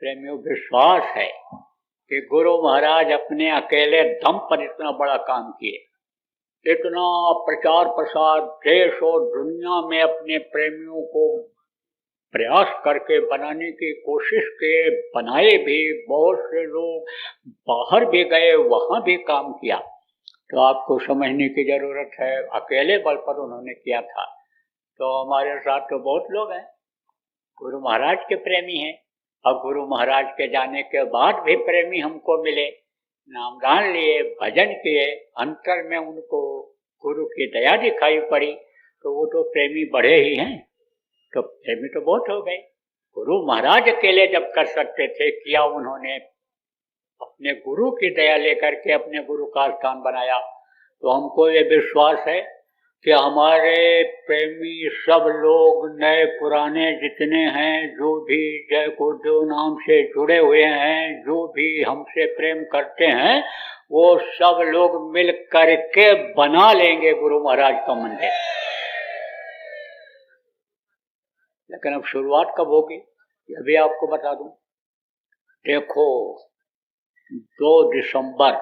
प्रेमियों, विश्वास है कि गुरु महाराज अपने अकेले दम पर इतना बड़ा काम किए, इतना प्रचार प्रसार देश और दुनिया में अपने प्रेमियों को प्रयास करके बनाने की कोशिश के, बनाए भी, बहुत से लोग बाहर भी गए, वहां भी काम किया। तो आपको समझने की जरूरत है, अकेले बल पर उन्होंने किया था। तो हमारे साथ तो बहुत लोग हैं गुरु महाराज के प्रेमी हैं, और गुरु महाराज के जाने के बाद भी प्रेमी हमको मिले, नामदान लिए, भजन किए, अंतर में उनको गुरु की दया दिखाई पड़ी, तो वो तो प्रेमी बढ़े ही हैं। तो प्रेमी तो बहुत हो गए। गुरु महाराज अकेले जब कर सकते थे, किया उन्होंने, अपने गुरु की दया लेकर के अपने गुरु का स्थान बनाया। तो हमको ये विश्वास है कि हमारे प्रेमी सब लोग, नए पुराने जितने हैं, जो भी जय गुरुदेव नाम से जुड़े हुए हैं, जो भी हमसे प्रेम करते हैं, वो सब लोग मिल करके बना लेंगे गुरु महाराज का मंदिर। लेकिन अब शुरुआत कब होगी यह भी आपको बता दूं। देखो, 2 दिसंबर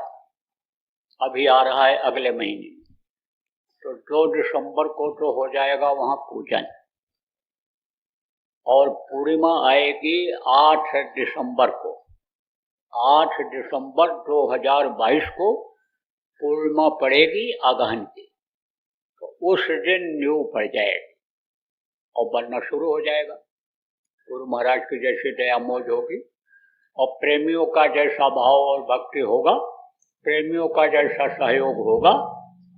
अभी आ रहा है, अगले महीने, तो 2 दिसंबर को तो हो जाएगा वहां पूजन, और पूर्णिमा आएगी 8 दिसंबर को। 8 दिसंबर 2022 को पूर्णिमा पड़ेगी अगहन की, तो उस दिन न्यू पड़ जाएगी और बनना शुरू हो जाएगा। गुरु महाराज की जैसी दया मौज होगी, और प्रेमियों का जैसा भाव और भक्ति होगा, प्रेमियों का जैसा सहयोग होगा,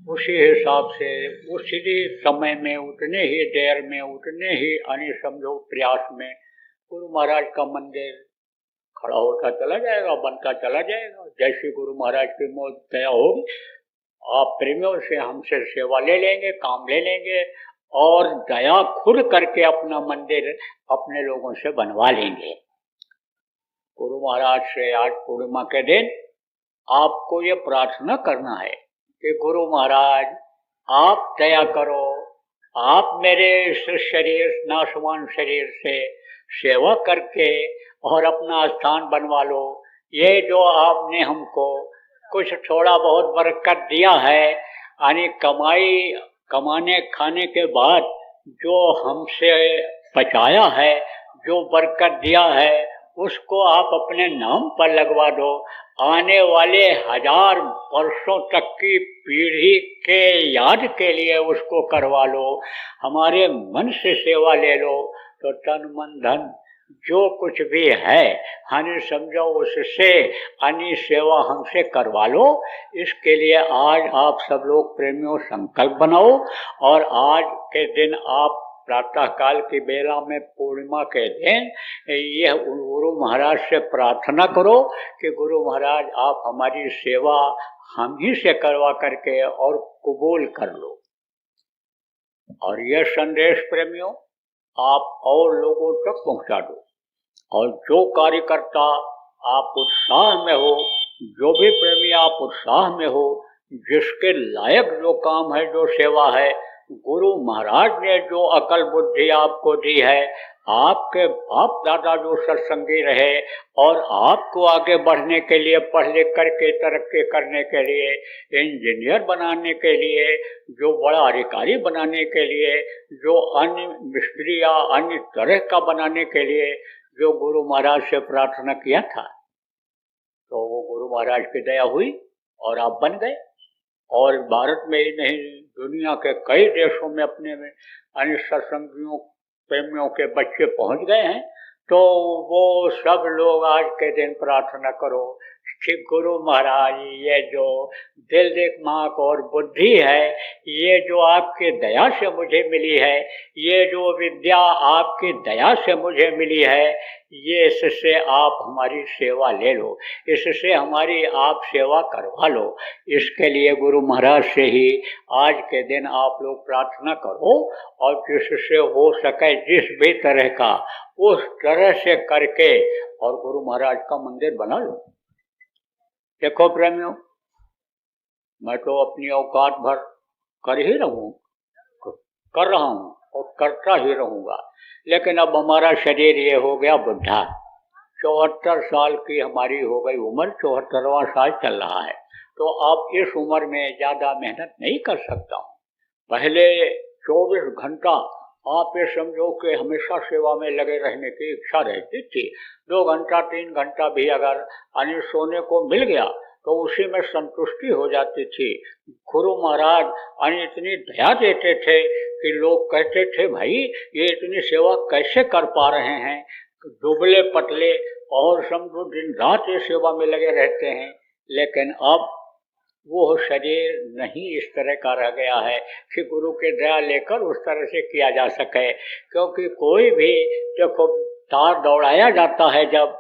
उसी हिसाब से उसी समय में, उतने ही देर में, उतने ही समझो प्रयास में गुरु महाराज का मंदिर खड़ा होता चला जाएगा, बनता चला जाएगा। जैसे गुरु महाराज की मौज दया होगी, आप प्रेमियों से हमसे सेवा ले लेंगे, काम ले लेंगे, और दया खुद करके अपना मंदिर अपने लोगों से बनवा लेंगे। गुरु महाराज से आज पूर्णिमा के दिन आपको ये प्रार्थना करना है कि गुरु महाराज आप दया करो, आप मेरे इस शरीर, नाशवान शरीर से सेवा करके और अपना स्थान बनवा लो। ये जो आपने हमको कुछ थोड़ा बहुत बरकत दिया है, यानी कमाने खाने के बाद जो हमसे बचाया है, जो बरकत दिया है, उसको आप अपने नाम पर लगवा दो। आने वाले 1000 वर्षों तक की पीढ़ी के याद के लिए उसको करवा लो। हमारे मन से सेवा ले लो, तो तन मन धन जो कुछ भी है, हनी समझो, उससे अन्य सेवा हमसे करवा लो। इसके लिए आज आप सब लोग प्रेमियों संकल्प बनाओ, और आज के दिन आप प्रातः काल की बेला में, पूर्णिमा के दिन, यह गुरु महाराज से प्रार्थना करो कि गुरु महाराज आप हमारी सेवा हम ही से करवा करके और कबूल कर लो। और यह संदेश प्रेमियों आप और लोगों तक पहुंचा दो, और जो कार्यकर्ता आप उत्साह में हो, जो भी प्रेमी आप उत्साह में हो, जिसके लायक जो काम है, जो सेवा है, गुरु महाराज ने जो अकल बुद्धि आपको दी है, आपके बाप दादा जो सत्संगी रहे, और आपको आगे बढ़ने के लिए, पढ़ लिख करके तरक्की करने के लिए, इंजीनियर बनाने के लिए, जो बड़ा अधिकारी बनाने के लिए, जो अन्य मिस्त्री या अन्य तरह का बनाने के लिए जो गुरु महाराज से प्रार्थना किया था, तो वो गुरु महाराज की दया हुई और आप बन गए। और भारत में ही नहीं, दुनिया के कई देशों में अपने में अन्य सत्संगियों, प्रेमियों के बच्चे पहुंच गए हैं। तो वो सब लोग आज के दिन प्रार्थना करो कि गुरु महाराज, ये जो दिल दिमाग और बुद्धि है, ये जो आपकी दया से मुझे मिली है, ये जो विद्या आपकी दया से मुझे मिली है, ये इससे आप हमारी सेवा ले लो, इससे हमारी आप सेवा करवा लो। इसके लिए गुरु महाराज से ही आज के दिन आप लोग प्रार्थना करो, और जिससे हो सके जिस भी तरह का, उस तरह से करके और गुरु महाराज का मंदिर बना लो। देखो प्रेमियों, मैं तो अपनी औकात भर कर ही कर रहा हूँ और करता ही रहूँगा, लेकिन अब हमारा शरीर ये हो गया बुढ़ा, 74 साल की हमारी हो गई उम्र, 74वां साल चल रहा है। तो अब इस उम्र में ज़्यादा मेहनत नहीं कर सकता हूँ। पहले 24 घंटा आप ये समझो कि हमेशा सेवा में लगे रहने की इच्छा रहती थी। 2 घंटा 3 घंटा भी अगर सोने को मिल गया तो उसी में संतुष्टि हो जाती थी। गुरु महाराज इतनी दया देते थे कि लोग कहते थे भाई ये इतनी सेवा कैसे कर पा रहे हैं, दुबले पतले और समझो दिन रात ये सेवा में लगे रहते हैं। लेकिन अब वो शरीर नहीं इस तरह का रह गया है कि गुरु के दया लेकर उस तरह से किया जा सके। क्योंकि कोई भी देखो तार दौड़ाया जाता है जब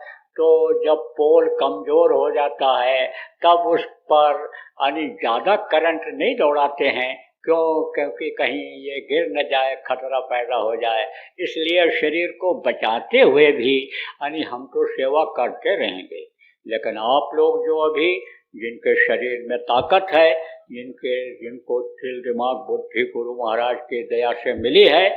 पोल कमजोर हो जाता है तब उस पर ज़्यादा करंट नहीं दौड़ाते हैं। क्योंकि कहीं ये गिर न जाए, खतरा पैदा हो जाए। इसलिए शरीर को बचाते हुए भी हम तो सेवा करते रहेंगे। लेकिन आप लोग जो अभी जिनके शरीर में ताकत है, जिनको दिल दिमाग बुद्धि गुरु महाराज की दया से मिली है,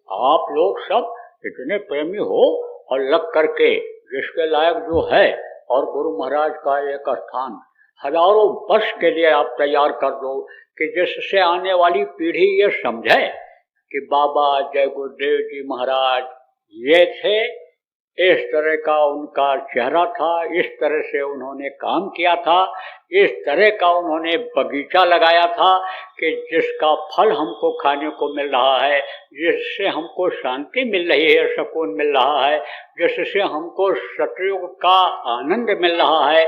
आप लोग सब इतने प्रेमी हो और लग करके जिसके लायक जो है, और गुरु महाराज का एक स्थान हजारों वर्ष के लिए आप तैयार कर दो कि जिससे आने वाली पीढ़ी ये समझे कि बाबा जय गुरुदेव जी महाराज ये थे, इस तरह का उनका चेहरा था, इस तरह से उन्होंने काम किया था, इस तरह का उन्होंने बगीचा लगाया था कि जिसका फल हमको खाने को मिल रहा है, जिससे हमको शांति मिल रही है, सुकून मिल रहा है, जिससे हमको सतयुग का आनंद मिल रहा है।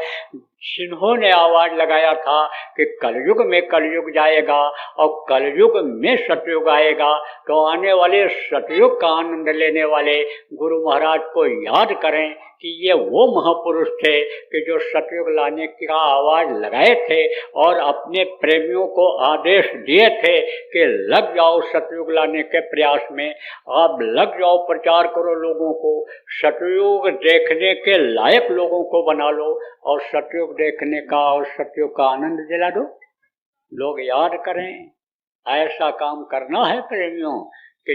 जिन्होंने आवाज लगाया था कि कलयुग में कलयुग जाएगा और कलयुग में सतयुग आएगा, तो आने वाले सतयुग का आनंद लेने वाले गुरु महाराज को याद करें कि ये वो महापुरुष थे कि जो सतयुग लाने का आवाज लगाए थे और अपने प्रेमियों को आदेश दिए थे कि लग जाओ सतयुग लाने के प्रयास में, आप लग जाओ, प्रचार करो, लोगों को सतयुग देखने के लायक लोगों को बना लो और सतयुग देखने का और सतयुग का आनंद दिला दो। लोग याद करें, ऐसा काम करना है प्रेमियों कि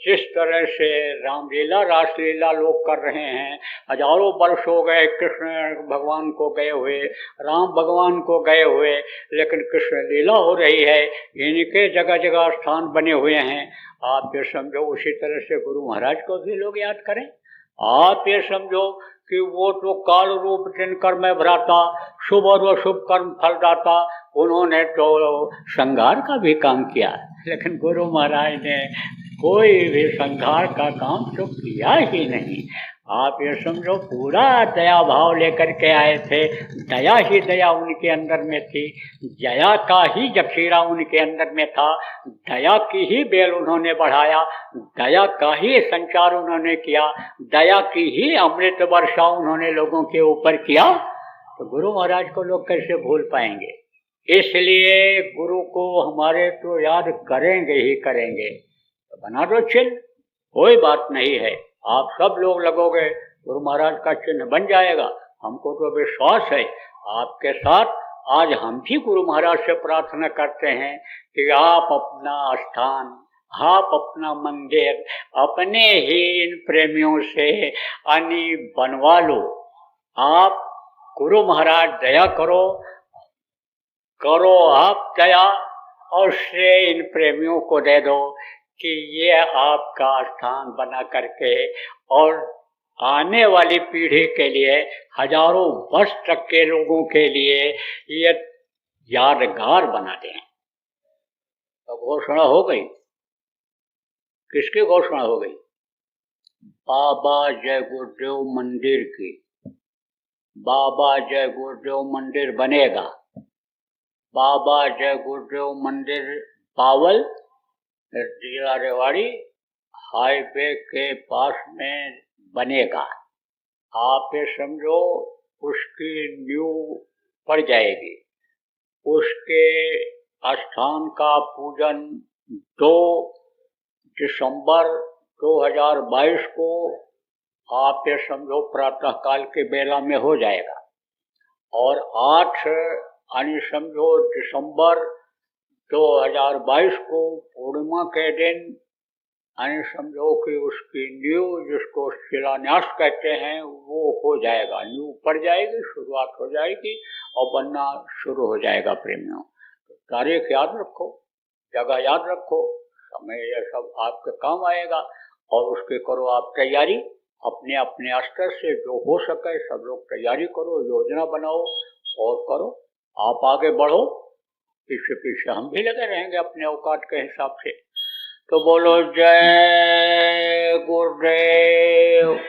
जिस तरह से रामलीला रासलीला लोग कर रहे हैं। हजारों वर्ष हो गए कृष्ण भगवान को गए हुए, राम भगवान को गए हुए, लेकिन कृष्ण लीला हो रही है, इनके जगह जगह स्थान बने हुए हैं। आप ये समझो उसी तरह से गुरु महाराज को भी लोग याद करें। आप ये समझो कि वो तो काल रूप तिनकर में भराता, शुभ और अशुभ कर्म फलदाता, उन्होंने तो संहार का भी काम किया, लेकिन गुरु महाराज ने कोई भी संहार का काम तो किया ही नहीं। आप ये समझो पूरा दया भाव लेकर के आए थे, दया ही दया उनके अंदर में थी, दया का ही जखीरा उनके अंदर में था, दया की ही बेल उन्होंने बढ़ाया, दया का ही संचार उन्होंने किया, दया की ही अमृत वर्षा उन्होंने लोगों के ऊपर किया। तो गुरु महाराज को लोग कैसे भूल पाएंगे? इसलिए गुरु को हमारे तो याद करेंगे ही करेंगे। तो बना दो चिन्ह, कोई बात नहीं है, आप सब लोग लगोगे गुरु महाराज का चिन्ह बन जाएगा। हमको तो विश्वास है आपके साथ। आज हम भी गुरु महाराज से प्रार्थना करते हैं कि आप अपना स्थान, आप अपना मंदिर अपने ही इन प्रेमियों से बनवा लो। आप गुरु महाराज दया करो आप दया, और श्रेय इन प्रेमियों को दे दो कि ये आपका स्थान बना करके और आने वाली पीढ़ी के लिए, हजारों वर्ष तक के लोगों के लिए ये यादगार बना दें। तो घोषणा हो गई। किसकी घोषणा हो गई? बाबा जय गुरुदेव मंदिर की। बाबा जय गुरुदेव मंदिर बनेगा। बाबा जय गुरुदेव मंदिर बावल जिला रेवाड़ी हाईवे के पास में बनेगा। आप ये समझो उसकी नींव पड़ जाएगी। उसके स्थान का पूजन 2 दिसंबर 2022 को आप ये समझो प्रातःकाल के बेला में हो जाएगा, और 8 समझो दिसंबर 2022 को पूर्णिमा के दिन यानी समझो कि उसकी नींव, जिसको शिलान्यास कहते हैं, वो हो जाएगा, नींव पड़ जाएगी, शुरुआत हो जाएगी और बनना शुरू हो जाएगा प्रेमियों। तो तारीख याद रखो, जगह याद रखो, समय यह सब आपके काम आएगा और उसके करो आप तैयारी। अपने अपने स्तर से जो हो सके सब लोग तैयारी करो, योजना बनाओ और करो। आप आगे बढ़ो, पीछे पीछे हम भी लगे रहेंगे अपने औकात के हिसाब से। तो बोलो जय गुरुदेव।